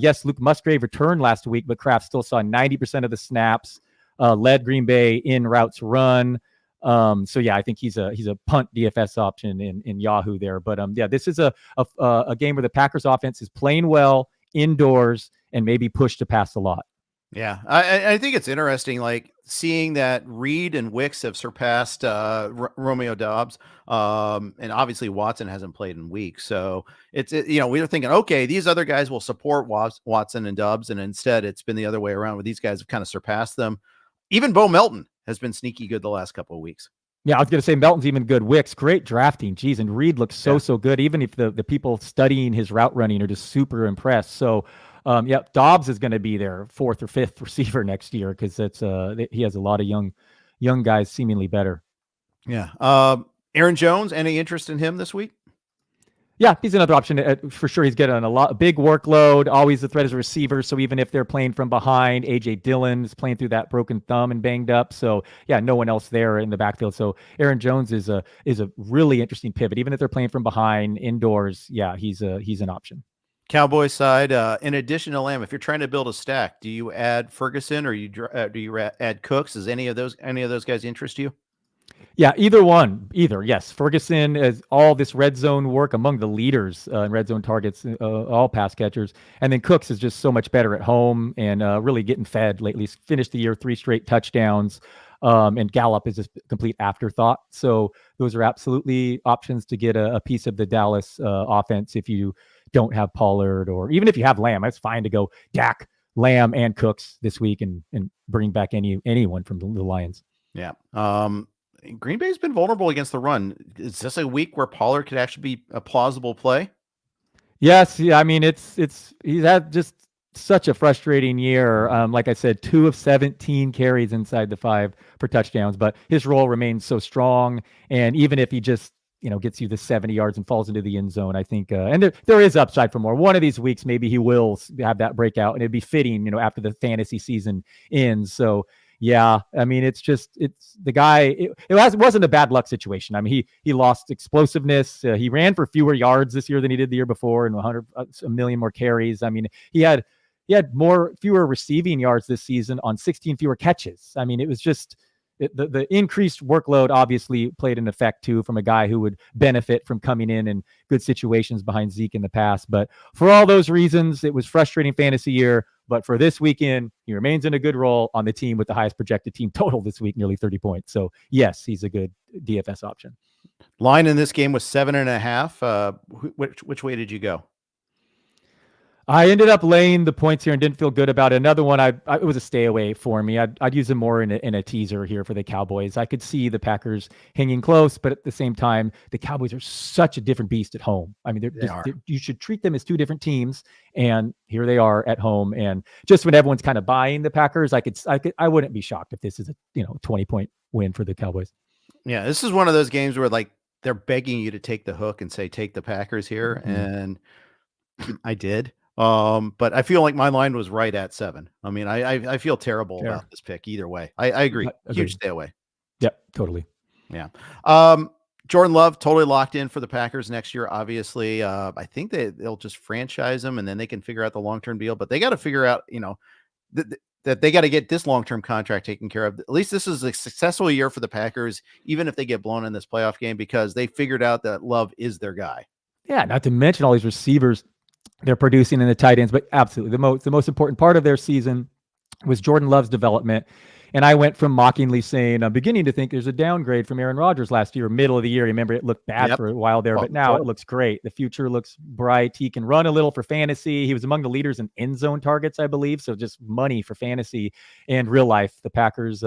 Yes, Luke Musgrave returned last week, but Kraft still saw 90% of the snaps, led Green Bay in routes run. So yeah, I think he's a punt DFS option in Yahoo there. But yeah, this is a game where the Packers offense is playing well indoors and maybe pushed to pass a lot. Yeah, I think it's interesting, like seeing that Reed and Wicks have surpassed Romeo Doubs, and obviously Watson hasn't played in weeks. So we were thinking, okay, these other guys will support Watson and Doubs, and instead it's been the other way around, where these guys have kind of surpassed them. Even Bo Melton has been sneaky good the last couple of weeks. Yeah, I was going to say Melton's even good. Wicks, great drafting. Geez, and Reed looks so good, even if the people studying his route running are just super impressed. So, Dobbs is going to be their fourth or fifth receiver next year because he has a lot of young guys seemingly better. Yeah. Aaron Jones, any interest in him this week? Yeah, he's another option for sure. He's getting a big workload, always the threat as a receiver. So even if they're playing from behind, AJ Dillon is playing through that broken thumb and banged up. So yeah, no one else there in the backfield. So Aaron Jones is a really interesting pivot. Even if they're playing from behind indoors, yeah, he's an option. Cowboys side, in addition to Lamb, if you're trying to build a stack, do you add Ferguson or do you add Cooks? Does any of those guys interest you? Yeah, either. Yes. Ferguson has all this red zone work, among the leaders in red zone targets, all pass catchers. And then Cooks is just so much better at home and really getting fed lately. He's finished the year 3 straight touchdowns. And Gallup is just a complete afterthought. So those are absolutely options to get a piece of the Dallas offense if you don't have Pollard, or even if you have Lamb. It's fine to go Dak, Lamb, and Cooks this week and bring back anyone from the Lions. Yeah. Green Bay's been vulnerable against the run. Is this a week where Pollard could actually be a plausible play? Yes. Yeah. I mean, he's had just such a frustrating year. Like I said, 2 of 17 carries inside the 5 for touchdowns, but his role remains so strong. And even if he just, gets you the 70 yards and falls into the end zone, I think, and there is upside for more. One of these weeks, maybe he will have that breakout, and it'd be fitting, after the fantasy season ends. So, yeah, I mean, it's the guy. It wasn't a bad luck situation. I mean, he lost explosiveness. He ran for fewer yards this year than he did the year before, and a million more carries. I mean, he had fewer receiving yards this season on 16 fewer catches. I mean, it was just the increased workload obviously played an effect too, from a guy who would benefit from coming in good situations behind Zeke in the past. But for all those reasons, it was frustrating fantasy year. But for this weekend, he remains in a good role on the team with the highest projected team total this week, nearly 30 points. So yes, he's a good DFS option. Line in this game was 7.5. Which way did you go? I ended up laying the points here and didn't feel good about it. Another one, it was a stay away for me. I'd use it more in a teaser here for the Cowboys. I could see the Packers hanging close, but at the same time, the Cowboys are such a different beast at home. I mean, you should treat them as two different teams, and here they are at home. And just when everyone's kind of buying the Packers, I wouldn't be shocked if this is a 20-point win for the Cowboys. Yeah, this is one of those games where like they're begging you to take the hook and say take the Packers here, and I did. But I feel like my line was right at 7. I mean, I feel terrible about this pick either way. I agree. Huge stay away. Yep, totally. Yeah. Jordan Love totally locked in for the Packers next year. Obviously, I think they'll just franchise him and then they can figure out the long-term deal, but they got to figure out, that they got to get this long-term contract taken care of. At least this is a successful year for the Packers, even if they get blown in this playoff game, because they figured out that Love is their guy. Yeah. Not to mention all these receivers they're producing in the tight ends, but absolutely the most important part of their season was Jordan Love's development. And I went from mockingly saying, I'm beginning to think there's a downgrade from Aaron Rodgers last year, middle of the year. Remember, it looked bad for a while there, but now it looks great. The future looks bright. He can run a little for fantasy. He was among the leaders in end zone targets, I believe. So just money for fantasy and real life. The Packers,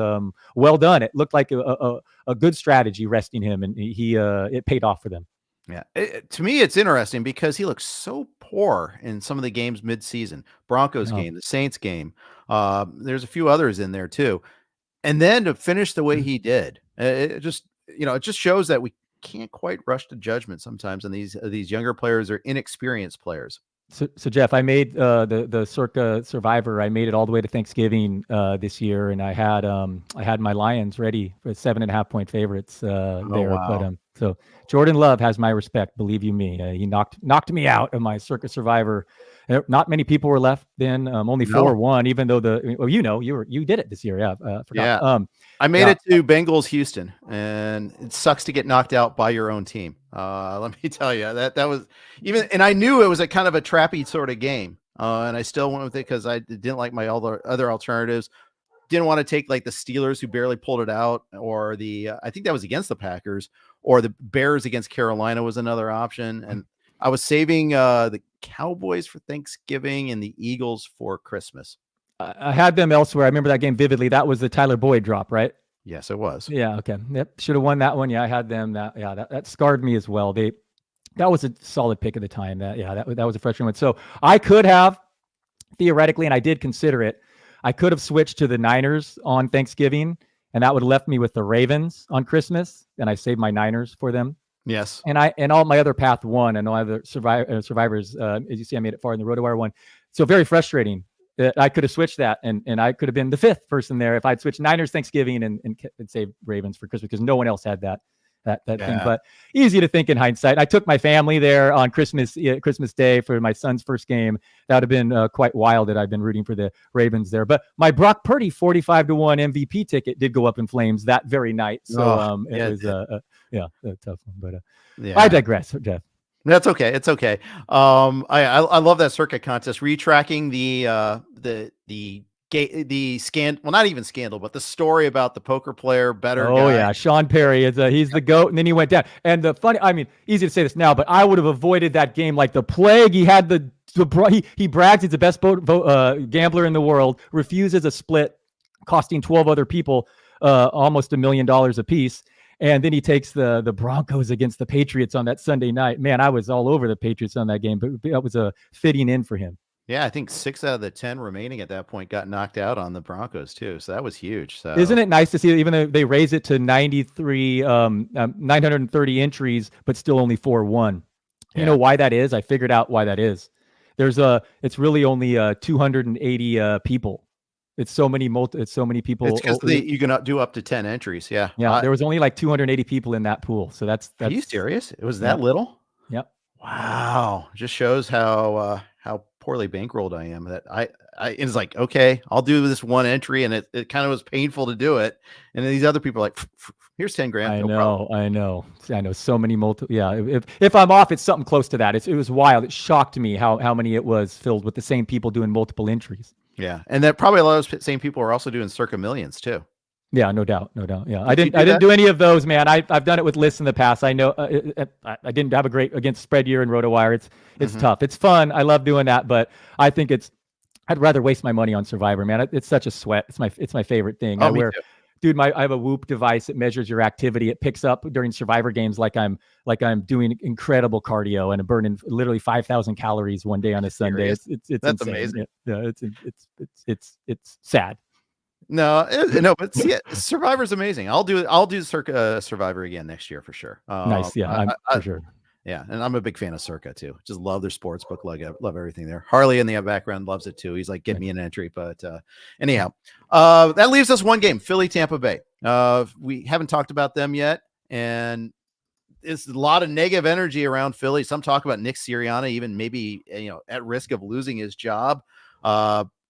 well done. It looked like a good strategy resting him, and it paid off for them. Yeah. To me, it's interesting because he looks so poor in some of the games mid-season. Broncos game, the Saints game. There's a few others in there too. And then to finish the way he did, it just shows that we can't quite rush to judgment sometimes. And these younger players are inexperienced players. So Jeff, I made the Circa Survivor. I made it all the way to Thanksgiving this year, and I had my Lions ready for 7.5-point favorites there. Wow. But so Jordan Love has my respect, believe you me. He knocked me out of my Circa Survivor. Not many people were left then. Only 4-1, even though you did it this year. Yeah, forgot. Yeah. I made it to Bengals Houston, and it sucks to get knocked out by your own team. Let me tell you that was and I knew it was a kind of a trappy sort of game. And I still went with it because I didn't like my other alternatives. Didn't want to take like the Steelers who barely pulled it out, or I think that was against the Packers, or the Bears against Carolina was another option. And I was saving the Cowboys for Thanksgiving and the Eagles for Christmas. I had them elsewhere. I remember that game vividly. That was the Tyler Boyd drop, right? Yes, it was. Yeah. Okay. Yep. Should have won that one. Yeah, I had them. That scarred me as well. That was a solid pick at the time. That was a freshman one. So I could have theoretically, and I did consider it, I could have switched to the Niners on Thanksgiving, and that would have left me with the Ravens on Christmas, and I saved my Niners for them. Yes. And all my other path won, and all other survivors, as you see, I made it far in the RotoWire one. So very frustrating. I could have switched that, and I could have been the fifth person there if I'd switched Niners Thanksgiving and saved Ravens for Christmas, because no one else had that thing. But easy to think in hindsight. I took my family there on Christmas Day for my son's first game. That would have been quite wild that I've been rooting for the Ravens there. But my Brock Purdy 45-1 MVP ticket did go up in flames that very night. So it was a tough one. But I digress, Jeff. That's okay. It's okay. I love that circuit contest. Were you tracking the well, not even scandal, but the story about the poker player guy? Sean Perry he's the GOAT, and then he went down. And the funny, easy to say this now, but I would have avoided that game like the plague. He had he brags he's the best gambler in the world, refuses a split costing 12 other people almost $1 million a piece. And then he takes the Broncos against the Patriots on that Sunday night. Man, I was all over the Patriots on that game, but that was a fitting in for him. Yeah, I think 6 out of the 10 remaining at that point got knocked out on the Broncos too. So that was huge. So isn't it nice to see, even though they raise it to 930 entries, but still only 4-1. You know why that is? I figured out why that is. It's really only 280 people. It's so many people. It's because you can do up to 10 entries. Yeah. Yeah. There was only like 280 people in that pool. So that's Are you serious? It was that little? Yep. Wow. Just shows how poorly bankrolled I am. That it's like, okay, I'll do this one entry, and it kind of was painful to do it. And then these other people are like, here's 10 grand. I know. So many if I'm off, it's something close to that. It was wild. It shocked me how many it was filled with the same people doing multiple entries. Yeah, and that probably a lot of those same people are also doing Circa Millions too. Yeah, no doubt. Yeah, I didn't do any of those, man. I've done it with lists in the past. I know I didn't have a great against spread year in RotoWire. It's tough. It's fun. I love doing that, but I think I'd rather waste my money on Survivor, man. It's such a sweat. It's my favorite thing. Oh, me too. Dude, I have a Whoop device that measures your activity. It picks up during Survivor games like I'm doing incredible cardio and I'm burning literally 5,000 calories one day on a Sunday. It's That's insane. amazing. Yeah, it's sad. No, but see, Survivor's amazing. I'll do Circa Survivor again next year for sure. Nice, yeah, for sure. Yeah, and I'm a big fan of Circa too. Just love their sports book. Love everything there. Harley in the background loves it too. He's like, get me an entry. But anyhow, that leaves us one game: Philly, Tampa Bay. We haven't talked about them yet, and it's a lot of negative energy around Philly. Some talk about Nick Sirianni even maybe at risk of losing his job.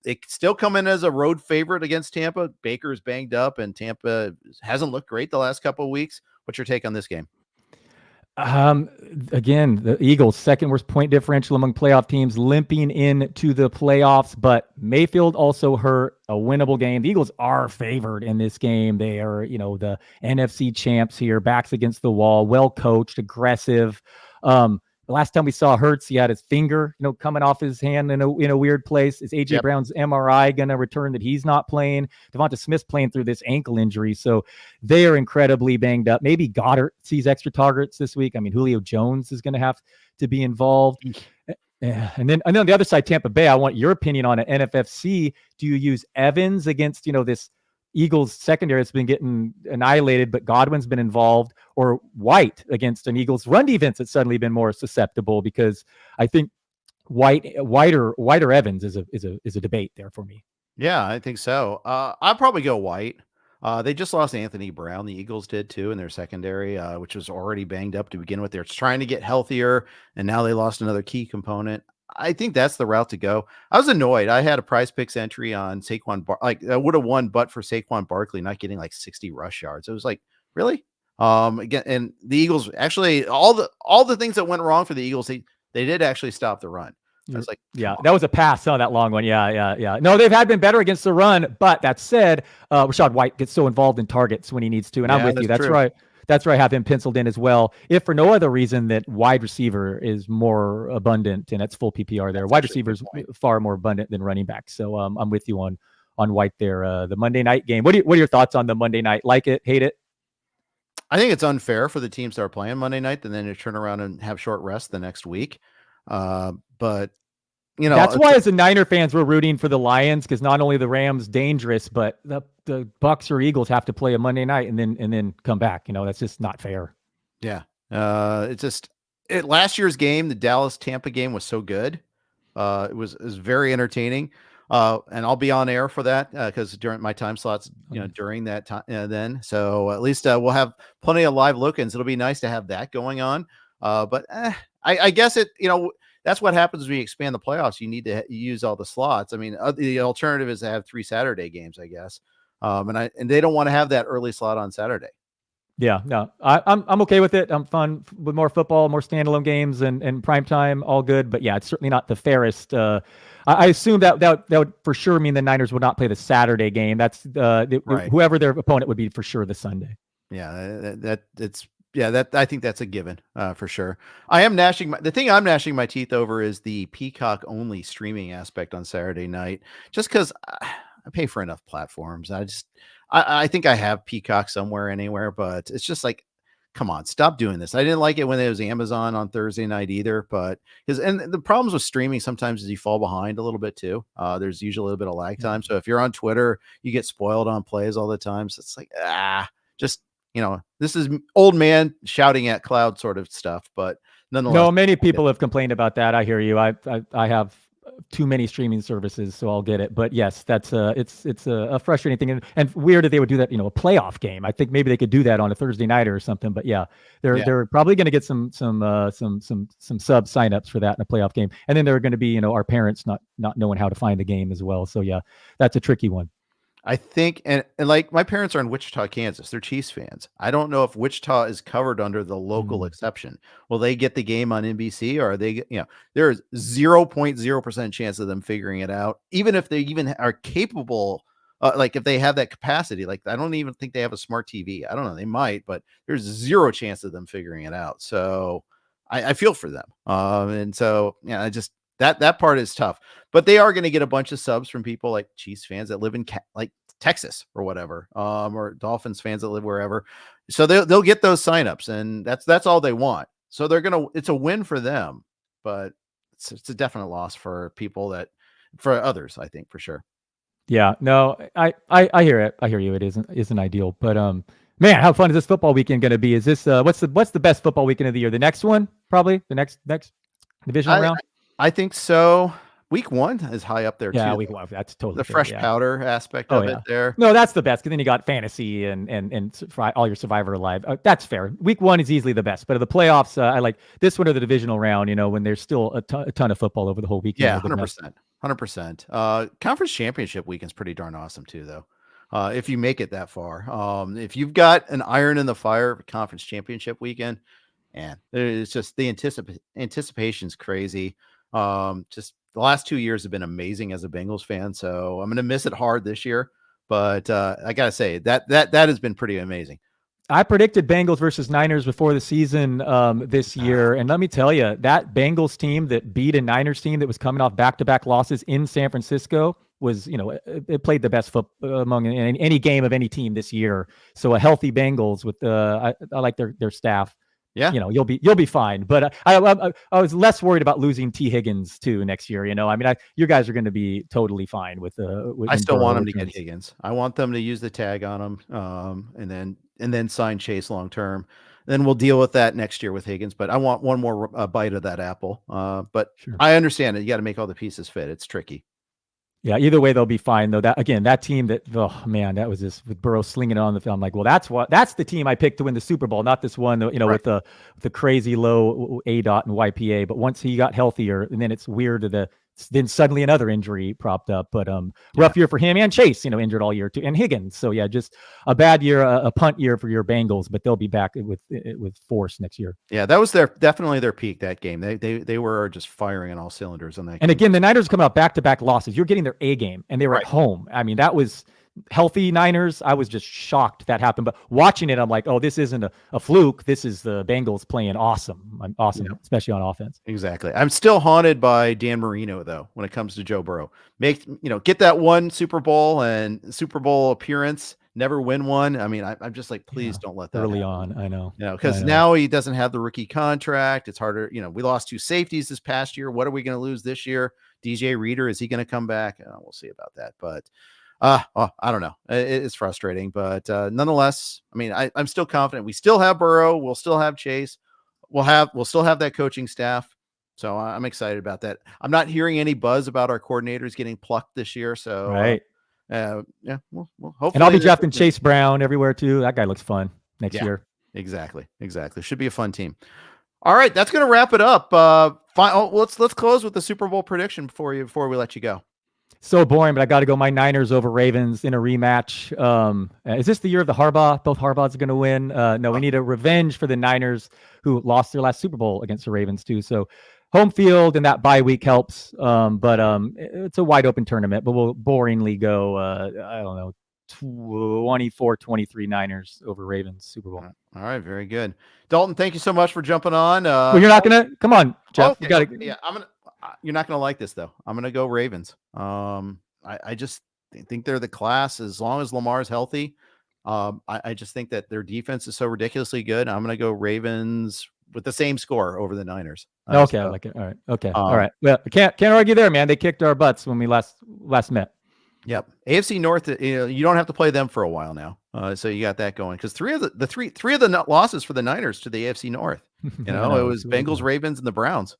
They still come in as a road favorite against Tampa. Baker's banged up, and Tampa hasn't looked great the last couple of weeks. What's your take on this game? Again, the Eagles' second worst point differential among playoff teams, limping into the playoffs, but Mayfield also hurt. A winnable game. The Eagles are favored in this game. They are, the NFC champs here, backs against the wall, well coached, aggressive. The last time we saw Hurts, he had his finger, coming off his hand in a weird place. Is AJ Brown's MRI going to return that he's not playing? Devonta Smith's playing through this ankle injury, so they are incredibly banged up. Maybe Goddard sees extra targets this week. I mean, Julio Jones is going to have to be involved. And then on the other side, Tampa Bay, I want your opinion on it. NFFC, do you use Evans against, this Eagles secondary that's been getting annihilated, but Godwin's been involved, or White against an Eagles run defense that's suddenly been more susceptible? Because I think White or Evans is a debate there for me. Yeah, I think so. I'll probably go White. They just lost Anthony Brown. The Eagles did too in their secondary, which was already banged up to begin with. They're trying to get healthier, and now they lost another key component. I think that's the route to go. I was annoyed. I had a Prize Picks entry on Saquon. I would have won, but for Saquon Barkley not getting like 60 rush yards. It was like, really? Again, and the Eagles actually all the things that went wrong for the Eagles, they did actually stop the run. I was like, that was a pass on that long one. Yeah. No, they've been better against the run, but that said, Rachaad White gets so involved in targets when he needs to, and I'm with you. That's right. That's where I have him penciled in as well. If for no other reason that wide receiver is more abundant, and that's full PPR there. Wide receiver is far more abundant than running back. So I'm with you on White there. The Monday night game. What are your thoughts on the Monday night? Like it, hate it? I think it's unfair for the teams that are playing Monday night and then to turn around and have short rest the next week. But that's why as a Niner fans, we're rooting for the Lions, because not only the Rams dangerous, but the Bucs or Eagles have to play a Monday night and then come back. That's just not fair. Yeah. Last year's game, the Dallas Tampa game, was so good. It was very entertaining. And I'll be on air for that because during my time slots, during that time then. So at least we'll have plenty of live look-ins. It'll be nice to have that going on. But I guess that's what happens when you expand the playoffs. You need to use all the slots. I mean, the alternative is to have 3 Saturday games, I guess. And they don't want to have that early slot on Saturday. Yeah, no, I'm okay with it. I'm fun with more football, more standalone games, and prime time, all good. But yeah, it's certainly not the fairest. I assume that would for sure mean the Niners would not play the Saturday game. That's right. Whoever their opponent would be for sure the Sunday. Yeah, I think that's a given for sure. I'm gnashing my teeth over is the Peacock only streaming aspect on Saturday night, just because I pay for enough platforms. I think I have Peacock somewhere, anywhere, but it's just like, come on, stop doing this. I didn't like it when it was Amazon on Thursday night either, and the problems with streaming sometimes is you fall behind a little bit too. There's usually a little bit of lag time. So if you're on Twitter, you get spoiled on plays all the time. So it's like, this is old man shouting at cloud sort of stuff, but nonetheless. No, many people have complained about that. I hear you. I have too many streaming services, so I'll get it. But yes, that's it's a frustrating thing, and weird that they would do that. A playoff game. I think maybe they could do that on a Thursday night or something. But yeah, they're probably going to get some sub signups for that in a playoff game, and then there are going to be our parents not knowing how to find the game as well. So yeah, that's a tricky one. I think, and like my parents are in Wichita, Kansas. They're Chiefs fans. I don't know if Wichita is covered under the local exception. Will they get the game on NBC, or are they, there's 0.0% chance of them figuring it out, even if they even are capable. Like if they have that capacity, like I don't even think they have a smart TV. I don't know. They might, but there's zero chance of them figuring it out. So I feel for them. And so, I just, that part is tough, but they are going to get a bunch of subs from people like Chiefs fans that live in like Texas or whatever, or Dolphins fans that live wherever. So they'll get those signups, and that's all they want. So it's a win for them, but it's a definite loss for for others, I think, for sure. Yeah, no, I hear it. I hear you. It isn't ideal, but man, how fun is this football weekend going to be? Is this what's the best football weekend of the year? The next one, probably the next divisional round. I think so. Week 1 is high up there too. Yeah, week 1. That's totally the fair, fresh powder aspect of it there. No, that's the best. Because then you got fantasy and all your Survivor Live. That's fair. Week 1 is easily the best. But of the playoffs, I like this one or the divisional round. When there's still a ton of football over the whole weekend. Yeah, 100%. Conference championship weekend's pretty darn awesome too, though. If you make it that far, if you've got an iron in the fire for conference championship weekend, and it's just the anticipation's crazy. Just the last 2 years have been amazing as a Bengals fan, so I'm going to miss it hard this year. But I gotta say that has been pretty amazing. I predicted Bengals versus Niners before the season this year. And let me tell you, that Bengals team that beat a Niners team that was coming off back-to-back losses in San Francisco was, it played the best football among any game of any team this year. So a healthy Bengals with I like their staff. Yeah, you'll be fine. But I was less worried about losing T. Higgins too next year. You guys are going to be totally fine with I still want them to get Higgins. I want them to use the tag on him, and then sign Chase long term. Then we'll deal with that next year with Higgins. But I want one more bite of that apple. But sure. I understand it. You got to make all the pieces fit. It's tricky. Yeah, either way they'll be fine though. That team that that was just with Burrow slinging it on the field. I'm like, well, that's the team I picked to win the Super Bowl, not this one, right. With the crazy low ADOT and YPA. But once he got healthier, and then it's weird then suddenly another injury propped up. But rough year for him and Chase, injured all year too, and Higgins. So yeah, just a bad year, a punt year for your Bengals, but they'll be back with force next year. Yeah, that was definitely their peak that game. They were just firing on all cylinders on that game. And again, the Niners coming out back-to-back losses. You're getting their A game, and they were at home. I mean, that was healthy Niners. I was just shocked that happened. But watching it, I'm like, oh, this isn't a fluke. This is the Bengals playing awesome. Especially on offense. Exactly. I'm still haunted by Dan Marino, though, when it comes to Joe Burrow. Get that one Super Bowl and Super Bowl appearance, never win one. I mean, I'm just like, please don't let that early happen. On. I know. Because now he doesn't have the rookie contract. It's harder. We lost 2 safeties this past year. What are we going to lose this year? DJ Reader, is he going to come back? We'll see about that. But I don't know. It's frustrating, but nonetheless, I mean, I'm still confident. We still have Burrow. We'll still have Chase. We'll still have that coaching staff. So I'm excited about that. I'm not hearing any buzz about our coordinators getting plucked this year. So right. We'll hopefully. And I'll be drafting Chase Brown everywhere too. That guy looks fun next year. Exactly. Should be a fun team. All right, that's going to wrap it up. Let's close with the Super Bowl prediction before we let you go. So boring, but I got to go my Niners over Ravens in a rematch. Is this the year of the Harbaugh? Both Harbaughs are going to win. No, we need a revenge for the Niners who lost their last Super Bowl against the Ravens too. So home field and that bye week helps. But it's a wide open tournament, but we'll boringly go, I don't know, 24-23 Niners over Ravens Super Bowl. All right. Very good. Dalton, thank you so much for jumping on. Well, you're not going to come on, Jeff. Okay. You got to. Yeah, you're not going to like this though. I'm going to go Ravens. I just think they're the class as long as Lamar's healthy. I just think that their defense is so ridiculously good. I'm going to go Ravens with the same score over the Niners. Okay. I like it. All right. Okay. All right. Well, can't argue there, man. They kicked our butts when we last met. Yep. AFC North, you don't have to play them for a while now. So you got that going because three of the losses for the Niners to the AFC North, it was Bengals, Ravens, and the Browns.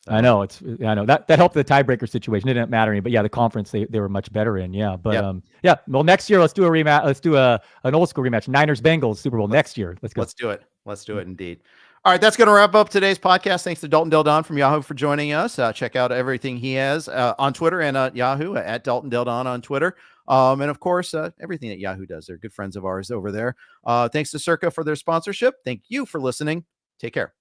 I know that helped the tiebreaker situation. It didn't matter any, but yeah, the conference they were much better in. Yeah. But well, next year, let's do a rematch. Let's do an old school rematch. Niners Bengals Super Bowl next year. Let's go. Let's do it indeed. All right, that's going to wrap up today's podcast. Thanks to Dalton Del Don from Yahoo for joining us. Check out everything he has on Twitter and Yahoo at Dalton Del Don on Twitter. And of course, everything that Yahoo does. They're good friends of ours over there. Thanks to Circa for their sponsorship. Thank you for listening. Take care.